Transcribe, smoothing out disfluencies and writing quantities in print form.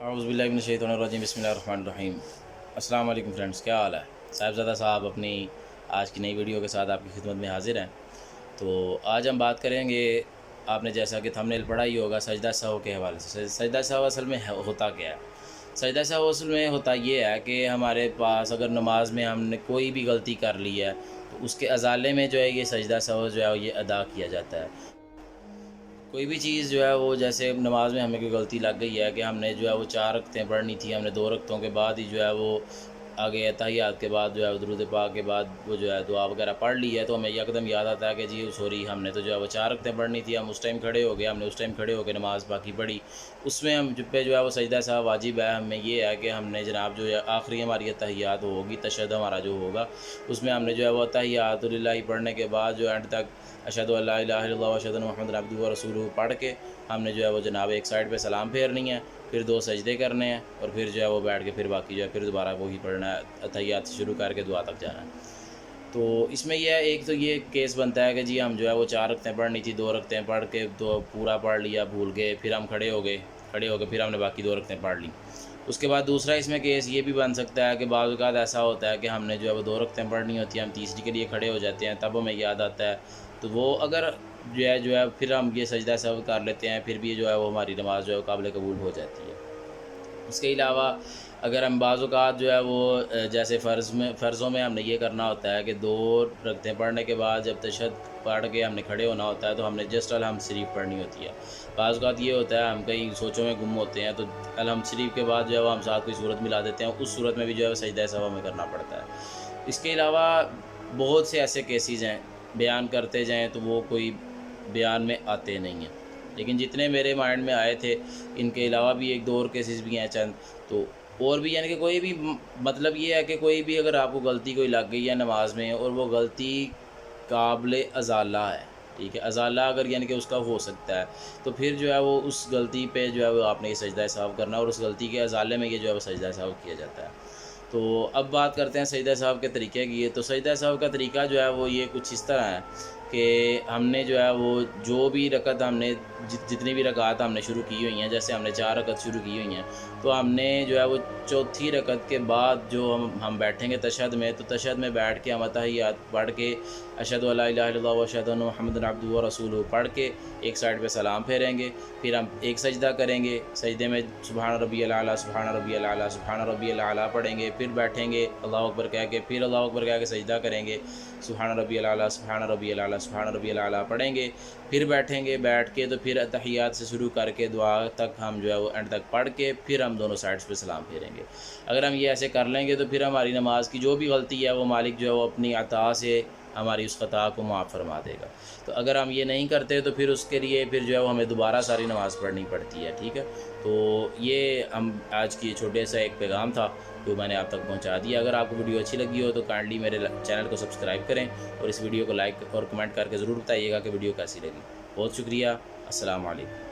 औज़ुबिल्लाहिमिनश्शैतानिर्रजीम बिस्मिल्लाहिर्रहमानिर्रहीम। अस्सलाम वालेकुम फ्रेंड्स, क्या हाल है? साहिबज़ादा साहब अपनी आज की नई वीडियो के साथ आपकी खिदमत में हाज़िर हैं। तो आज हम बात करेंगे, आपने जैसा कि थंबनेल पढ़ा ही होगा, सजदा सहव के हवाले से। सजदा सहव असल में होता क्या है? सजदा सहव असल में होता ये है कि हमारे पास अगर नमाज में हमने कोई भी गलती कर ली है तो उसके अज़ाले में जो है ये सजदा सहव जो है ये अदा किया जाता है। कोई भी चीज़ जो है वो, जैसे नमाज में हमें कोई गलती लग गई है कि हमने जो है वो 4 रकतें पढ़नी थी, हमने 2 रकतों के बाद ही जो है वो आगे अतहियात के बाद जो है दुरूद पाक के बाद वो जो है दुआ वगैरह पढ़ ली है, तो हमें यकदम याद आता है कि जी सॉरी, हमने तो जो है वो 4 रकतें पढ़नी थी, हम उस टाइम खड़े हो गए, हमने उस टाइम खड़े होकर नमाज़ बाकी पढ़ी। उसमें हम पे जो है वो सजदा साहब वाजिब है। हमें ये है कि हमने जनाब जो है आखिरी हमारी अतहियात होगी, तशहद हमारा जो होगा, उसमें हमने जो है वो अतहियात लिल्लाहि पढ़ने के बाद जो एंड तक अशहदु अल्ला इलाहा इल्लल्लाह व अशहदु अन्ना मुहम्मदन अब्दुहु व रसूलुहु पढ़ के हमने जो है वो जनाब एक साइड पे सलाम फेरनी है, फिर 2 सजदे करने हैं और फिर जो है वो बैठ के फिर बाकी जो है फिर दोबारा वही पढ़ना है, अतहियात से शुरू करके दुआ तक जाना है। तो इसमें यह है, एक तो ये केस बनता है कि जी हम जो है वो 4 रकतें पढ़नी थी, 2 रकतें पढ़ के तो पूरा पढ़ लिया, भूल गए, फिर हम खड़े हो गए, फिर हमने बाकी 2 रकतें पढ़ ली। उसके बाद दूसरा इसमें केस ये भी बन सकता है कि बाज़ औक़ात ऐसा होता है कि हमने जो है वो 2 रकतें पढ़नी होती हैं, हम तीसरी के लिए खड़े हो जाते हैं, तब हमें याद आता है, तो वो अगर जो है फिर हम ये सजदा सहव कर लेते हैं, फिर भी जो है वो हमारी नमाज़ जो है काबिल कबूल हो जाती है। इसके अलावा अगर हम बाज़ औक़ात जो है वो जैसे फ़र्ज़ों में हमने ये करना होता है कि 2 रकतें पढ़ने के बाद जब तशहद पढ़ के हमने खड़े होना होता है, तो हमने जस्ट अलहम्द शरीफ पढ़नी होती है। बाज़ औक़ात ये होता है हम कहीं सोचों में गुम होते हैं, तो अलहम्द शरीफ के बाद जो है वो हम साथ कोई सूरत मिला देते हैं, उस सूरत में भी जो है सजदा सहव हमें करना पड़ता है। इसके अलावा बहुत से ऐसे केसेस हैं, बयान करते जाएँ तो वो कोई बयान में आते नहीं हैं, लेकिन जितने मेरे माइंड में आए थे, इनके अलावा भी 1-2 और केसेस भी हैं चंद, तो और भी, यानी कि कोई भी मतलब ये है कि कोई भी अगर आपको गलती कोई लग गई है नमाज में और वो गलती काबिल अज़ाला है, ठीक है, अज़ाला अगर यानी कि उसका हो सकता है, तो फिर जो है वो उस गलती पे जो है वो आपने ये सजदा सहव करना, और उस गलती के अज़ाले में ये जो है वो सजदा सहव किया जाता है। तो अब बात करते हैं सजदा सहव के तरीके की। तो सजदा सहव का तरीका जो है वो ये कुछ इस तरह है कि हमने जो है वो जो भी रकत हमने जितनी भी रकात हमने शुरू की हुई हैं, जैसे हमने 4 रकत शुरू की हुई हैं, तो हमने जो है वो चौथी रकत के बाद जो हम बैठेंगे तशहद में, तो तशहद में बैठ के हम अतहियात पढ़ के अशहदु अल्ला इलाहा इल्लल्लाह व अशहदु अन्ना मुहम्मदन अब्दुहु व रसूलुहु पढ़ के एक साइड पे सलाम फेरेंगे, फिर हम एक सजदा करेंगे, सजदे में सुबहान रब्बियल आला सुबहान रब्बियल आला सुबहान रब्बियल आला पढ़ेंगे, फिर बैठेंगे अल्लाहु अकबर कह के, फिर अल्लाहु अकबर कह के सजदा करेंगे, सुबहान रब्बियल आला सुबहान रब्बियल आला सुबहान रब्बियल आला पढ़ेंगे, फिर बैठेंगे, बैठ के तो फिर अतहियात से शुरू करके दुआ तक हम जो है वो एंड तक पढ़ के फिर हम दोनों साइड्स पे सलाम फेरेंगे। अगर हम ये ऐसे कर लेंगे तो फिर हमारी नमाज की जो भी गलती है वो मालिक जो है वो अपनी अता से हमारी उस ख़ता को माफ़ फरमा देगा। तो अगर हम ये नहीं करते तो फिर उसके लिए फिर जो है वो हमें दोबारा सारी नमाज़ पढ़नी पड़ती है, ठीक है। तो ये हम आज की छोटे सा एक पैगाम था जो मैंने आप तक पहुंचा दिया। अगर आपको वीडियो अच्छी लगी हो तो काइंडली मेरे चैनल को सब्सक्राइब करें और इस वीडियो को लाइक और कमेंट करके ज़रूर बताइएगा कि वीडियो कैसी लगी। बहुत शुक्रिया। अस्सलाम वालेकुम।